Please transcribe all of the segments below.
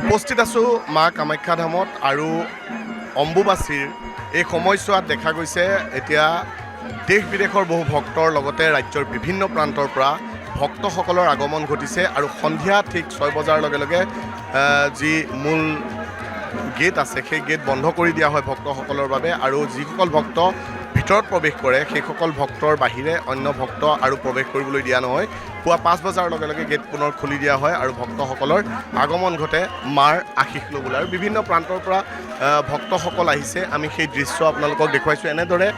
উপস্থিত আছোঁ মা কামাখ্যা ধামত আৰু অম্বুবাচীৰ এই সময়ছোৱাত দেখা গৈছে এতিয়া দেশ বিদেশৰ বহু ভক্তৰ লগতে ৰাজ্যৰ বিভিন্ন প্ৰান্তৰ পৰা ভক্তসকলৰ আগমন ঘটিছে আৰু সন্ধিয়া ঠিক 6 বজাৰ লগে লগে যি মূল গেট আছে সেই গেট বন্ধ কৰি দিয়া হয় ভক্তসকলৰ বাবে আৰু যিসকল ভক্ত ভিতৰত প্ৰৱেশ কৰে সেইসকল ভক্তৰ বাহিৰে অন্য ভক্ত আৰু প্ৰৱেশ কৰিবলৈ দিয়া নহয়। পুৱা 5 বজাৰ লগে লগে গেট পুনৰ খুলি দিয়া হয় আৰু ভক্তসকলৰ আগমন ঘটে মাৰ আশীষ ল'বলৈ। আৰু বিভিন্ন প্ৰান্তৰ পৰা ভক্তসকল আহিছে, আমি সেই দৃশ্য আপোনালোকক দেখুৱাইছোঁ। এনেদৰে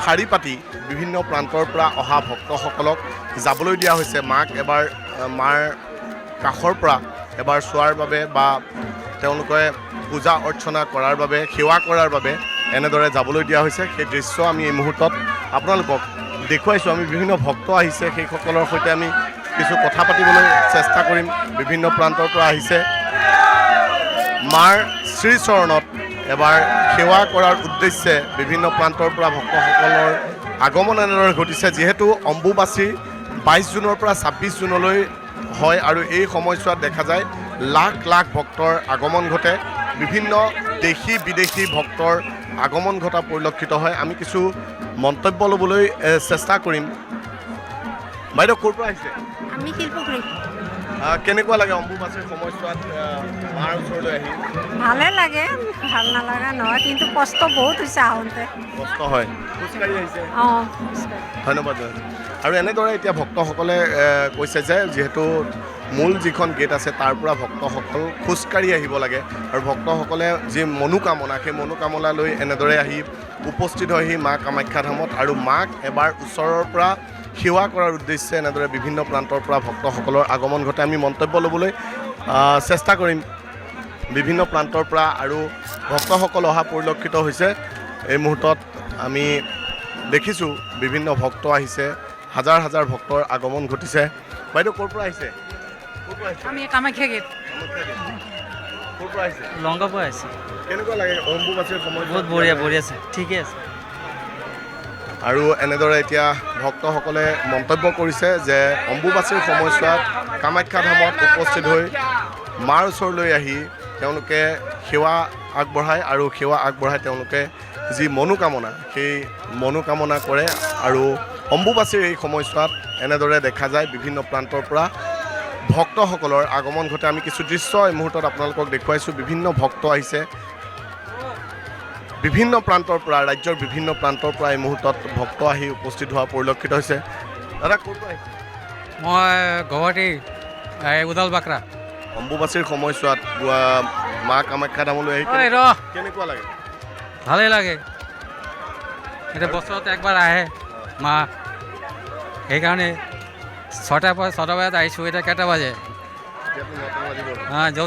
শাৰী পাতি বিভিন্ন প্ৰান্তৰ পৰা অহা ভক্তসকলক যাবলৈ দিয়া হৈছে মাক এবাৰ মাৰ কাষৰ পৰা এবাৰ চোৱাৰ বাবে বা তেওঁলোকে পূজা অৰ্চনা কৰাৰ বাবে সেৱা কৰাৰ বাবে এনেদৰে যাবলৈ দিয়া হৈছে। সেই দৃশ্য আমি এই মুহূৰ্তত আপোনালোকক দেখুৱাইছোঁ। আমি বিভিন্ন ভক্ত আহিছে, সেইসকলৰ সৈতে আমি কিছু কথা পাতিবলৈ চেষ্টা কৰিম। বিভিন্ন প্ৰান্তৰ পৰা আহিছে মাৰ শ্ৰীচৰণত এবাৰ সেৱা কৰাৰ উদ্দেশ্যে বিভিন্ন প্ৰান্তৰ পৰা ভক্তসকলৰ আগমন এনেদৰে ঘটিছে। যিহেতু অম্বুবাচী 22 জুনৰ পৰা 26 জুনলৈ হয় আৰু এই সময়ছোৱাত দেখা যায় লাখ লাখ ভক্তৰ আগমন ঘটে, বিভিন্ন দেশী বিদেশী ভক্তৰ আগমন ঘটা পৰিলক্ষিত হয়। আমি কিছু মন্তব্য ল'বলৈ চেষ্টা কৰিম। বাইদেউ ক'ৰ পৰা আহিছে? আমি শিল্পগুৰি। কেনেকুৱা লাগে অম্বুবাচীৰ সময়ছোৱাত মাৰ ওচৰলৈ আহি? ভালে লাগে, ভাল নালাগা নহয়, কিন্তু কষ্ট বহুত হৈছে আহোঁতে। কষ্ট হয়, খোজকাঢ়ি আহিছে? অঁ, ধন্যবাদ। আৰু এনেদৰে এতিয়া ভক্তসকলে কৈছে যে যিহেতু মূল যিখন গেট আছে তাৰ পৰা ভক্তসকল খোজকাঢ়ি আহিব লাগে আৰু ভক্তসকলে যি মনোকামনা সেই মনোকামনা লৈ এনেদৰে আহি উপস্থিত হয়হি মা কামাখ্যা ধামত আৰু মাক এবাৰ ওচৰৰ পৰা সেৱা কৰাৰ উদ্দেশ্যে এনেদৰে বিভিন্ন প্ৰান্তৰ পৰা ভক্তসকলৰ আগমন ঘটে। আমি মন্তব্য ল'বলৈ চেষ্টা কৰিম বিভিন্ন প্ৰান্তৰ পৰা আৰু ভক্তসকল অহা পৰিলক্ষিত হৈছে। এই মুহূৰ্তত আমি দেখিছোঁ বিভিন্ন ভক্ত আহিছে, হাজাৰ হাজাৰ ভক্তৰ আগমন ঘটিছে। বাইদেউ ক'ৰ পৰা আহিছে? আমি কামাখ্যা গেট। ক'ৰ পৰা আহিছে? লংকাৰ পৰা আহিছে। কেনেকুৱা লাগে অম্বুবাচীৰ সময়? বহুত বঢ়িয়া বঢ়িয়া আছে, ঠিকে আছে। আৰু এনেদৰে এতিয়া ভক্তসকলে মন্তব্য কৰিছে যে অম্বুবাচীৰ সময়ছোৱাত কামাখ্যা ধামত উপস্থিত হৈ মাৰ ওচৰলৈ আহি তেওঁলোকে সেৱা আগবঢ়ায় আৰু সেৱা আগবঢ়াই তেওঁলোকে যি মনোকামনা সেই মনোকামনা কৰে। আৰু অম্বুবাচীৰ এই সময়ছোৱাত এনেদৰে দেখা যায় বিভিন্ন প্ৰান্তৰ পৰা ভক্তসকলৰ আগমন ঘটে। আমি কিছু দৃশ্য এই মুহূৰ্তত আপোনালোকক দেখুৱাইছোঁ। বিভিন্ন ভক্ত আহিছে বিভিন্ন প্ৰান্তৰ পৰা, ৰাজ্যৰ বিভিন্ন প্ৰান্তৰ পৰা এই মুহূৰ্তত ভক্ত আহি উপস্থিত হোৱা পৰিলক্ষিত হৈছে। দাদা ক'ৰ পৰা আহিছে? মই গুৱাহাটী উদালবাকৰা। অম্বুবাচীৰ সময়ছোৱাত মা কামাখ্যা ধামলৈ আহি কেনেকুৱা লাগে? ভালেই লাগে, এতিয়া বছৰত একবাৰ আহে মা, সেইকাৰণে ছটা বজাত আহিছোঁ। এতিয়া কেইটা বাজে?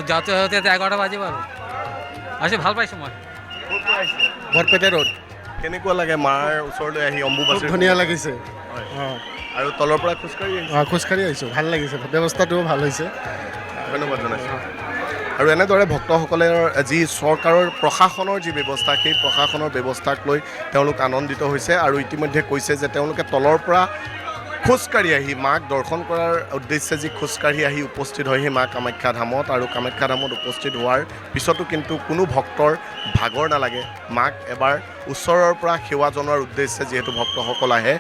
যাওঁতে যাওঁতে 11টা বাজিব আৰু আহিছোঁ। ভাল পাইছোঁ মই। বৰপেটা ৰোড। কেনেকুৱা লাগে মাৰ ওচৰলৈ আহি অম্বুবাচী? ধুনীয়া লাগিছে। আৰু তলৰ পৰা খোজকাঢ়ি আহিছে? খোজকাঢ়ি আহিছোঁ, ভাল লাগিছে, ব্যৱস্থাটোও ভাল হৈছে। ধন্যবাদ জনাইছোঁ। আৰু এনেদৰে ভক্তসকলৰ যি চৰকাৰৰ প্ৰশাসনৰ যি ব্যৱস্থা সেই প্ৰশাসনৰ ব্যৱস্থাক লৈ তেওঁলোক আনন্দিত হৈছে আৰু ইতিমধ্যে কৈছে যে তেওঁলোকে তলৰ পৰা খোজকাঢ়ি আহি মাক দৰ্শন কৰাৰ উদ্দেশ্যে যি খোজকাঢ়ি আহি উপস্থিত হয় সেই মা কামাখ্যা ধামত আৰু কামাখ্যা ধামত উপস্থিত হোৱাৰ পিছতো কিন্তু কোনো ভক্তৰ ভাগৰ নালাগে। মাক এবাৰ ওচৰৰ পৰা সেৱা জনোৱাৰ উদ্দেশ্যে যিহেতু ভক্তসকল আহে,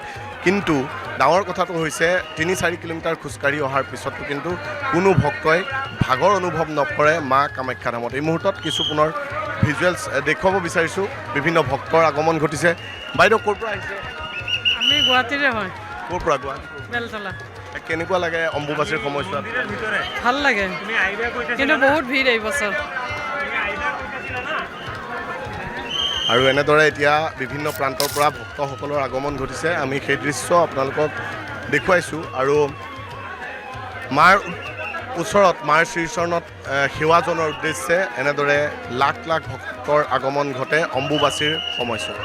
কিন্তু ডাঙৰ কথাটো হৈছে ৩-৪ কিলোমিটাৰ খোজকাঢ়ি অহাৰ পিছতো কিন্তু কোনো ভক্তই ভাগৰ অনুভৱ নকৰে মা কামাখ্যা ধামত। এই মুহূৰ্তত কিছু পুনৰ ভিজুৱেলছ দেখুৱাব বিচাৰিছোঁ। বিভিন্ন ভক্তৰ আগমন ঘটিছে। বাইদেউ ক'ৰ পৰা আহিছে? আমি গুৱাহাটীৰে হয়। ক'ৰ পৰা? গুৱাহাটী। বেলতলা। কেনেকুৱা লাগে অম্বুবাচীৰ সময়ছোৱাত? ভাল লাগে, কিন্তু বহুত ভিৰ এই বছৰ। আৰু এনেদৰে এতিয়া বিভিন্ন প্ৰান্তৰ পৰা ভক্তসকলৰ আগমন ঘটিছে। আমি সেই দৃশ্য আপোনালোকক দেখুৱাইছোঁ আৰু মাৰ ওচৰত মাৰ শ্ৰীচৰণত সেৱা জনোৱাৰ উদ্দেশ্যে এনেদৰে লাখ লাখ ভক্তৰ আগমন ঘটে অম্বুবাচীৰ সময়ছোৱাত।